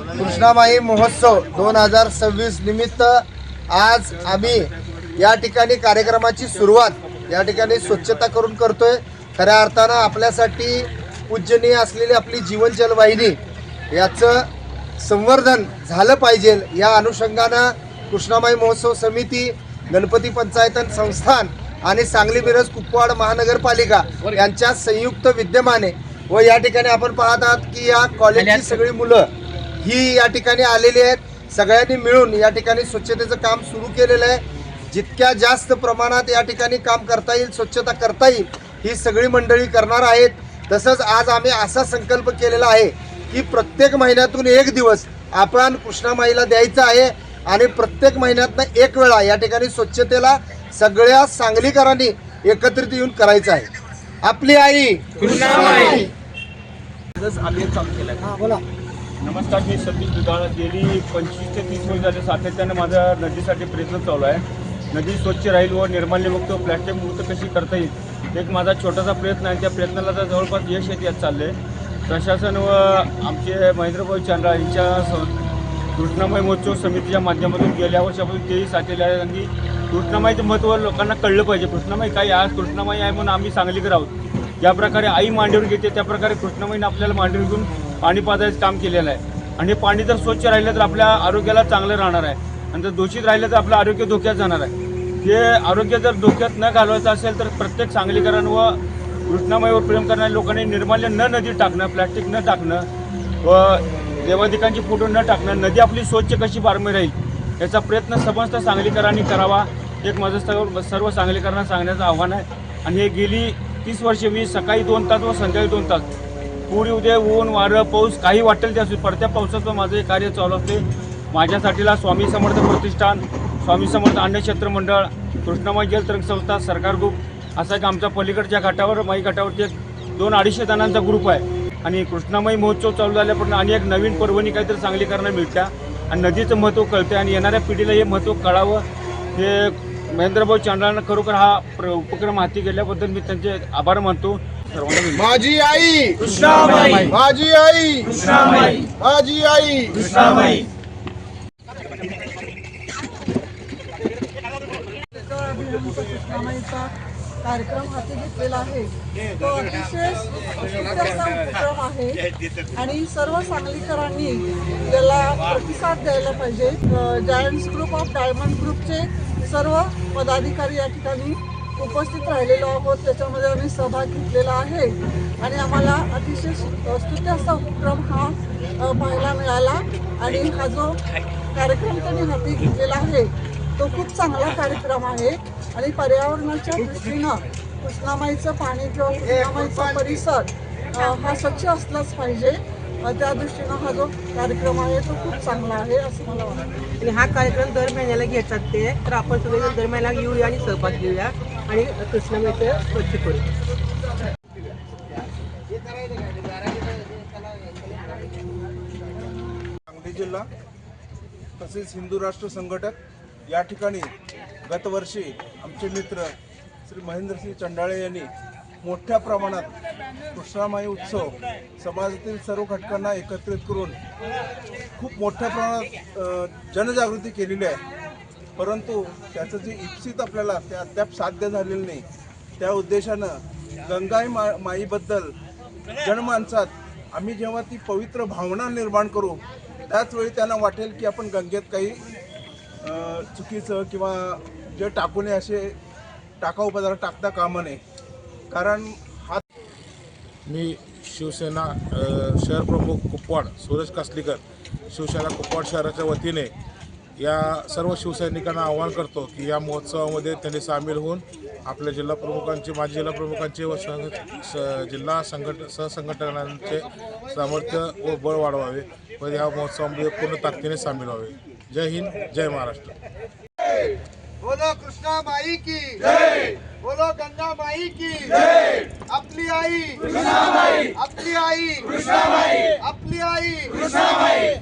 कृष्णामाई महोत्सव 2026 निमित्त आज आम्ही या ठिकाणी कार्यक्रमाची सुरुवात या ठिकाणी स्वच्छता करून करतोय। खऱ्या अर्थानं आपल्यासाठी पूजनीय असलेली आपली जीवनजल वाहिनी याचं संवर्धन झालं पाहिजे या अनुषंगानं कृष्णामाई महोत्सव समिती, गणपती पंचायतन संस्थान आणि सांगली मिरज कुपवाड महानगरपालिका यांच्या संयुक्त विद्यमाने व या ठिकाणी आपण पाहत आहात की या कॉलेजची सगळी मुलं ही या ठिकाणी आलेली आहेत। सगळ्यांनी मिळून या ठिकाणी स्वच्छतेचं काम सुरू केलेलं आहे। जितक्या जास्त प्रमाणात या ठिकाणी काम करता येईल, स्वच्छता करता येईल, ही सगळी मंडळी करणार आहेत। तसंच आज आम्ही असा संकल्प केलेला आहे की प्रत्येक महिन्यातून एक दिवस आपण कृष्णामाईला द्यायचा आहे आणि प्रत्येक महिन्यातनं एक वेळा या ठिकाणी स्वच्छतेला सगळ्या सांगलीकरांनी एकत्रित येऊन करायचं आहे। आपली आई कृष्णामाई आम्ही चालू केलं आहे। बोला। नमस्कार, मी सतीश दुधाळ। गेली 25 ते 30 वर्ष झाले सातत्याने माझा नदीसाठी प्रयत्न चालू आहे। नदी स्वच्छ राहील व निर्माल्यमुक्त, प्लॅस्टिक मुक्त कशी करता येईल एक माझा छोटासा प्रयत्न आहे। त्या प्रयत्नाला तर जवळपास यश येत चालले। प्रशासन व आमचे महेंद्रभाऊ चांद्रा यांच्या कृष्णामाई महोत्सव समितीच्या माध्यमातून गेल्या वर्षापासून तेही साठलेले आहेत आणि कृष्णामाईचं महत्त्व लोकांना कळलं पाहिजे। कृष्णामाई काय, आज कृष्णामाई आहे म्हणून आम्ही सांगलीकर आहोत। ज्या प्रकारे आई मांडीवर घेते त्या प्रकारे कृष्णामाईने आपल्याला मांडीवर घेऊन पाणी पाजायचं काम केलेलं आहे। आणि हे पाणी जर स्वच्छ राहिलं तर आपल्या आरोग्याला चांगलं राहणार आहे आणि जर दूषित राहिलं तर आपलं आरोग्य धोक्यात जाणार आहे। हे आरोग्य जर धोक्यात न घालवायचं असेल तर प्रत्येक सांगलीकरांना व कृष्णामाईवर प्रेम करणाऱ्या लोकांनी निर्माल्य नदी टाकणं, प्लॅस्टिक न टाकणं व देवाधिकांची फोटो न टाकणं, नदी आपली स्वच्छ कशी बारमी राहील याचा प्रयत्न समस्त सांगलीकरांनी करावा एक माझं सर्व सांगलीकरांना सांगण्याचं आव्हान आहे। आणि हे गेली 30 वर्षे मी सकाळी 2 तास व संध्याकाळी 2 तास पूर्वी उद्या ऊन वारं पाऊस काही वाटेल त्या पडत्या पावसाचं माझं हे कार्य चालू असते। माझ्यासाठीला स्वामी समर्थ प्रतिष्ठान, स्वामी समर्थ अन्नक्षेत्र मंडळ, कृष्णामाई जलतरंग संस्था, सरकार ग्रुप असा एक आमचा पलीकडच्या घाटावर माई घाटावरती एक 200-250 जणांचा ग्रुप आहे। आणि कृष्णामाई महोत्सव चालू झाल्यापासून आणि एक नवीन पर्वणी काहीतरी सांगलीकरांना मिळत्या आणि नदीचं महत्त्व कळतं आणि येणाऱ्या पिढीला हे महत्त्व कळावं। हे महेंद्रभाऊ चांद्रांना खरोखर हा उपक्रम हाती गेल्याबद्दल मी त्यांचे आभार मानतो। माझी आई कृष्णामाई, माझी आई कृष्णामाई, माझी आई कृष्णामाई। कृष्णामाईचा कार्यक्रम हाती घेतलेला आहे तो अतिशय असा उपक्रम आहे आणि सर्व सांगलीकरांनी त्याला प्रतिसाद द्यायला पाहिजे। जायंट्स ग्रुप ऑफ डायमंड ग्रुपचे सर्व पदाधिकारी या ठिकाणी उपस्थित राहिलेलो आहोत। त्याच्यामध्ये आम्ही सहभाग घेतलेला आहे आणि आम्हाला अतिशय स्तुत्य असा उपक्रम हा पाहायला मिळाला आणि हा जो कार्यक्रम त्यांनी हाती घेतलेला आहे तो खूप चांगला कार्यक्रम आहे आणि पर्यावरणाच्या दृष्टीनं कृष्णामाईचं पाणी किंवा कृष्णामाईचा परिसर हा स्वच्छ असलाच पाहिजे। त्या दृष्टीनं हा जो कार्यक्रम आहे तो खूप चांगला आहे असं मला वाटतं। आणि हा कार्यक्रम दर महिन्याला घेतात ते तर आपण सगळे दर महिन्याला येऊया आणि सहभाग घेऊया आणि कृष्णामाईचं स्वच्छ करू। सांगली जिल्हा तसेच हिंदू राष्ट्र संघटक या ठिकाणी गतवर्षी आमचे मित्र श्री महेंद्रसिंह चंडाळे यांनी मोठ्या प्रमाणात कृष्णामाई उत्सव समाजातील सर्व घटकांना एकत्रित करून खूप मोठ्या प्रमाणात जनजागृती केलेली आहे। परंतु त्याचं जे इप्सित आपल्याला ते अद्याप साध्य झालेलं नाही। त्या उद्देशानं गंगाई माईबद्दल जनमानसात आम्ही जेव्हा ती पवित्र भावना निर्माण करू त्याचवेळी त्यांना वाटेल की आपण गंगेत काही चुकीचं किंवा जे टाकू नये असे टाकाऊ पदार्थ टाकता कामा नये। कारण हा मी शिवसेना शहर प्रमुख कुपवाड सुरेश कासलीकर शिवसेना कुपवाड शहराच्या वतीने या सर्व शिवसैनिकांना आवाहन करतो की या महोत्सवामध्ये त्यांनी सामील होऊन आपल्या जिल्हा प्रमुखांचे, माजी जिल्हा प्रमुखांचे व जिल्हा सहसंघटनांचे सामर्थ्य व बळ वाढवावे व या महोत्सवामध्ये पूर्ण ताकदीने सामील व्हावे। जय हिंद, जय महाराष्ट्र। बोलो कृष्णामाई की जय, बोलो गंगा माई की जय। आपली आई कृष्णामाई, आपली आई कृष्णामाई, आपली आई कृष्णामाई।